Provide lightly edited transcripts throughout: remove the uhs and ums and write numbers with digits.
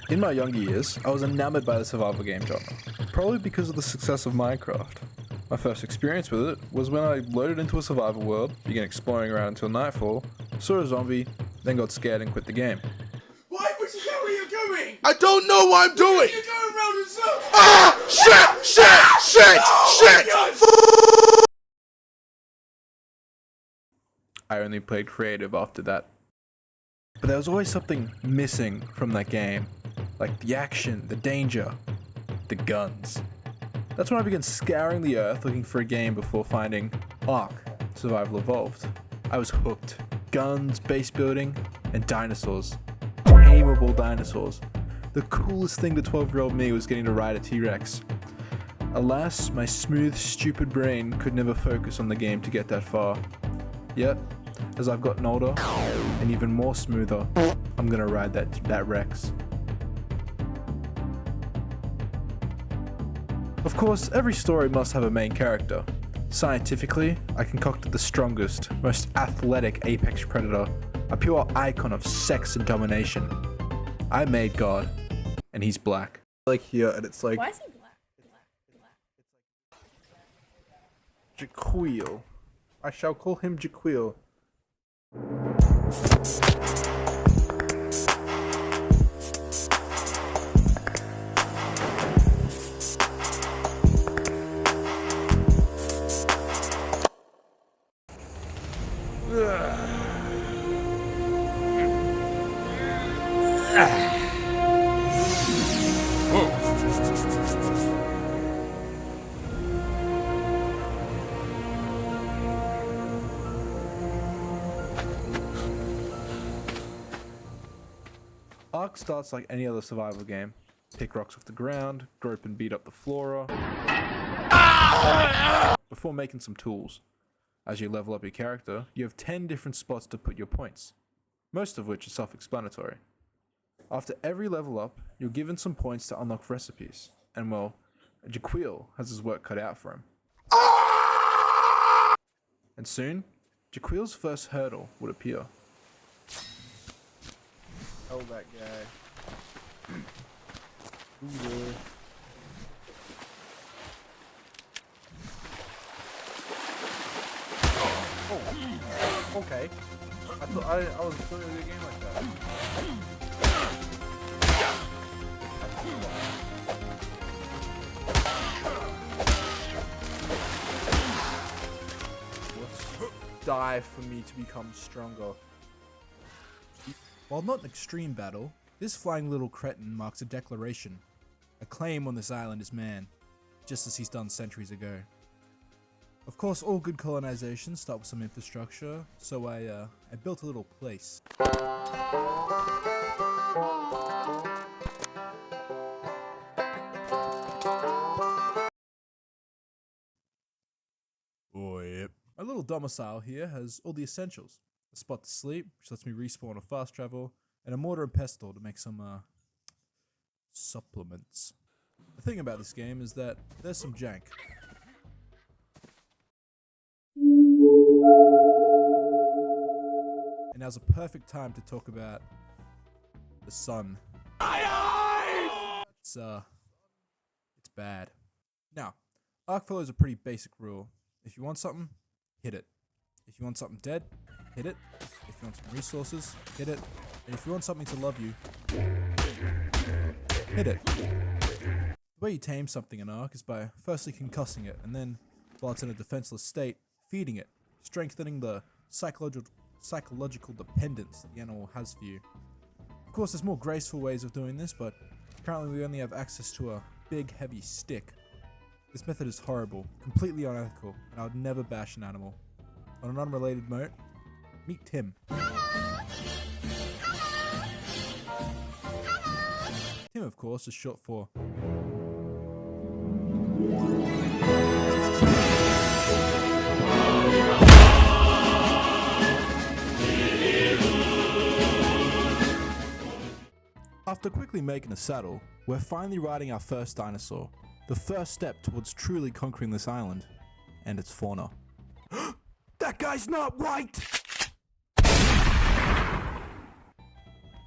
In my younger years, I was enamored by the survival game genre, probably because of the success of Minecraft. My first experience with it was when I loaded into a survival world, began exploring around until nightfall, saw a zombie, then got scared and quit the game. Why would you go where you're going? I don't know what I'm doing! You're going round in circles! Ah! Shit! I only played creative after that. But there was always something missing from that game. Like the action, the danger, the guns. That's when I began scouring the earth looking for a game before finding Ark: Survival Evolved. I was hooked. Guns, base building, and dinosaurs. Tameable dinosaurs. The coolest thing to 12-year-old me was getting to ride a T-Rex. Alas, my smooth, stupid brain could never focus on the game to get that far. Yet, as I've gotten older, and even more smoother, I'm gonna ride that Rex. Of course, every story must have a main character. Scientifically, I concocted the strongest, most athletic apex predator, a pure icon of sex and domination. I made God, and he's black. Like here, and it's like Why is he black? JaQweel. I shall call him JaQweel. Ark starts like any other survival game. Pick rocks off the ground, grope and beat up the flora, before making some tools. As you level up your character, you have 10 different spots to put your points, most of which are self-explanatory. After every level up, you're given some points to unlock recipes, and well, JaQweel has his work cut out for him. And soon, JaQweel's first hurdle would appear. Oh, that guy. Ooh, oh, okay. I thought I was playing a game like that. Let's die for me to become stronger. While not an extreme battle, this flying little cretin marks a declaration. A claim on this island is man, just as he's done centuries ago. Of course, all good colonization start with some infrastructure, so I built a little place. Oh yep. My little domicile here has all the essentials. A spot to sleep, which lets me respawn on fast travel, and a mortar and pestle to make some, supplements. The thing about this game is that there's some jank. And now's a perfect time to talk about the sun. It's bad. Now, Ark follows a pretty basic rule. If you want something, hit it. If you want something dead, hit it. If you want some resources, hit it. And if you want something to love you, hit it. The way you tame something in Ark is by firstly concussing it, and then, while it's in a defenseless state, feeding it, strengthening the psychological dependence the animal has for you. Of course, there's more graceful ways of doing this, but currently we only have access to a big, heavy stick. This method is horrible, completely unethical, and I would never bash an animal. On an unrelated note, meet Tim. Tim, of course, is short for... After quickly making a saddle, we're finally riding our first dinosaur. The first step towards truly conquering this island, and its fauna. That guy's not white!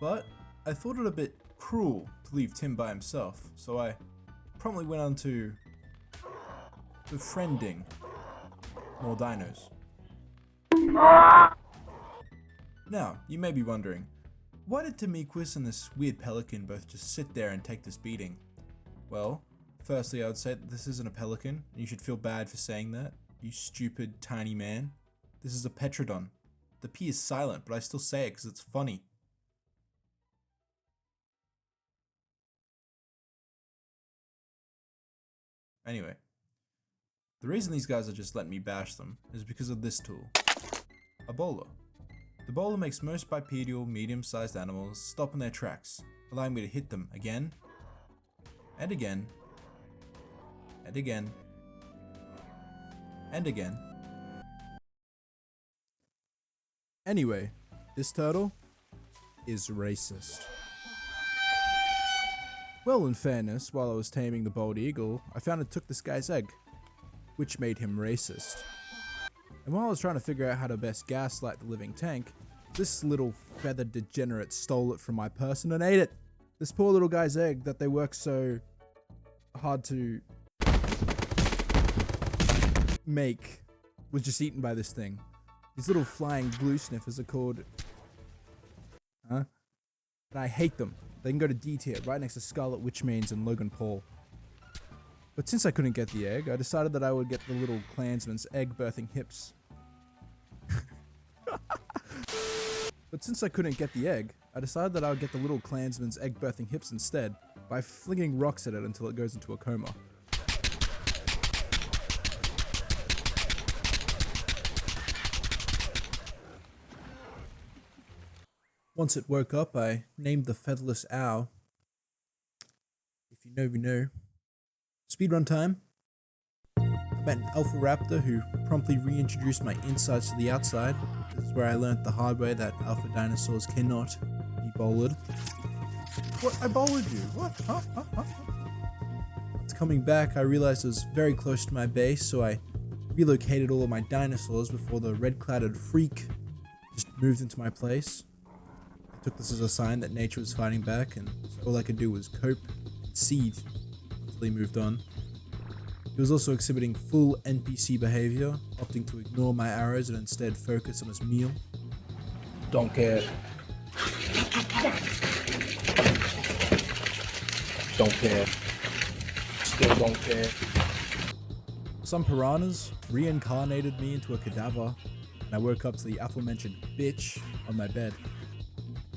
But I thought it a bit cruel to leave Tim by himself, so I promptly went on to befriending more dinos. Now, you may be wondering, why did Tamikwas and this weird pelican both just sit there and take this beating? Well, firstly I would say that this isn't a pelican, and you should feel bad for saying that, you stupid tiny man. This is a petrodon. The P is silent, but I still say it because it's funny. Anyway, the reason these guys are just letting me bash them is because of this tool, a bowler. The bowler makes most bipedal, medium-sized animals stop in their tracks, allowing me to hit them again, and again, and again, and again. Anyway, this turtle is racist. Well, in fairness, while I was taming the bald eagle, I found it took this guy's egg, which made him racist. And while I was trying to figure out how to best gaslight the living tank, this little feathered degenerate stole it from my person and ate it. This poor little guy's egg that they work so hard to make was just eaten by this thing. These little flying glue sniffers are called... And I hate them. They can go to D tier, right next to Scarlet Witchmanes and Logan Paul. But since I couldn't get the egg, I decided that I would get the little clansman's egg-birthing hips. Instead, by flinging rocks at it until it goes into a coma. Once it woke up, I named the featherless owl. If you know, you know. Speedrun time. I met an alpha raptor who promptly reintroduced my insides to the outside. This is where I learned the hard way that alpha dinosaurs cannot be bowled. What? I bowled you? What? Huh? After coming back, I realized it was very close to my base, so I relocated all of my dinosaurs before the red-clouded freak just moved into my place. I took this as a sign that nature was fighting back, and all I could do was cope and seethe until he moved on. He was also exhibiting full NPC behavior, opting to ignore my arrows and instead focus on his meal. Don't care. Don't care. Still don't care. Some piranhas reincarnated me into a cadaver, and I woke up to the aforementioned bitch on my bed.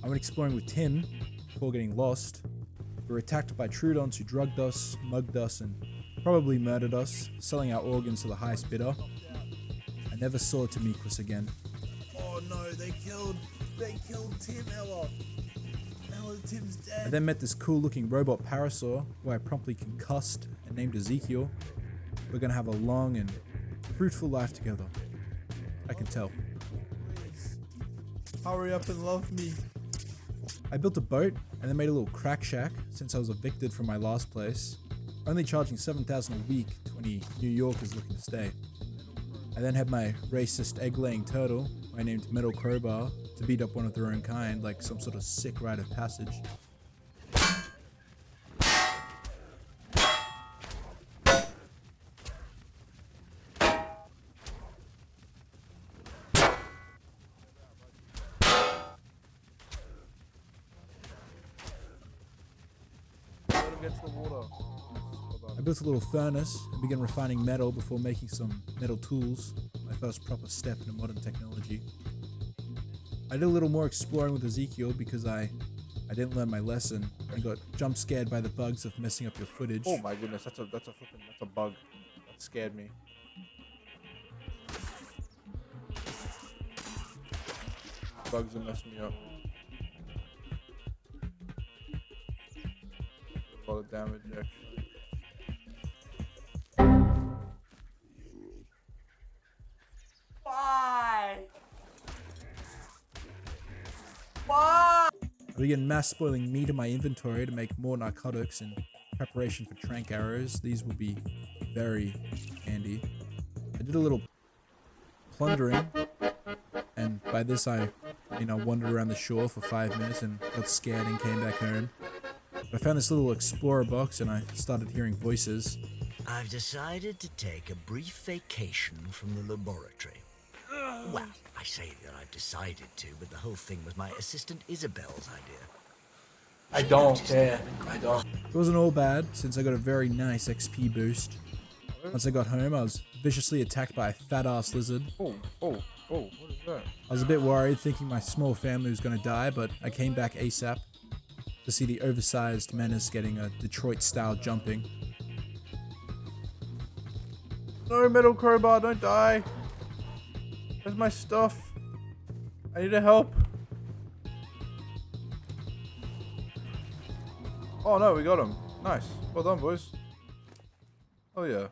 I went exploring with Tim before getting lost. We were attacked by Trudons who drugged us, mugged us, and probably murdered us, selling our organs to the highest bidder. I never saw Tamikwas again. Oh no, they killed Tim, Ella. Tim's dead. I then met this cool looking robot parasaur who I promptly concussed and named Ezekiel. We're gonna have a long and fruitful life together. I can tell. Please. Hurry up and love me. I built a boat and then made a little crack shack since I was evicted from my last place, only charging $7,000 a week to any New Yorkers looking to stay. I then had my racist egg-laying turtle, who I named Metal Crowbar, to beat up one of their own kind like some sort of sick rite of passage. I built a little furnace and began refining metal before making some metal tools, my first proper step into modern technology. I did a little more exploring with Ezekiel because I didn't learn my lesson and got jump scared by the bugs of messing up your footage. Oh my goodness, that's a bug. That scared me. Bugs are messing me up. A lot of damage actually. I began mass spoiling meat in my inventory to make more narcotics in preparation for trank arrows. These will be very handy. I did a little plundering, and by this I wandered around the shore for 5 minutes and got scared and came back home. I found this little explorer box and I started hearing voices. I've decided to take a brief vacation from the laboratory. Well, I say that I've decided to, but the whole thing was my assistant Isabel's idea. I don't care. I don't. It wasn't all bad, since I got a very nice XP boost. Once I got home, I was viciously attacked by a fat-ass lizard. Oh, what is that? I was a bit worried, thinking my small family was going to die, but I came back ASAP to see the oversized menace getting a Detroit-style jumping. No, metal crowbar, don't die. Where's my stuff? I need help. Oh no, we got him. Nice. Well done, boys. Oh yeah.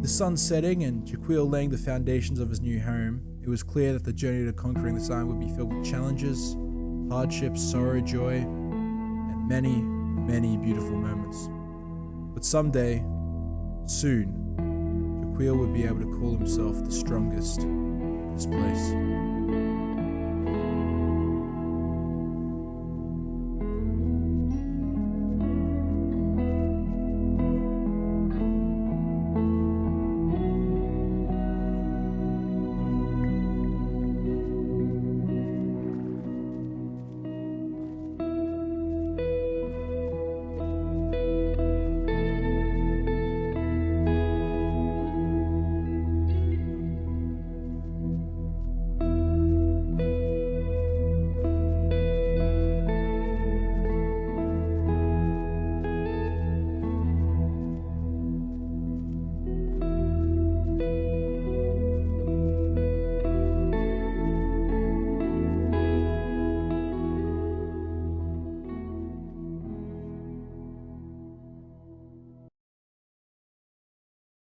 The sun setting and JaQweel laying the foundations of his new home, it was clear that the journey to conquering the Sign would be filled with challenges, hardships, sorrow, joy, and many, many beautiful moments. But someday, soon, JaQweel would be able to call himself the strongest in this place.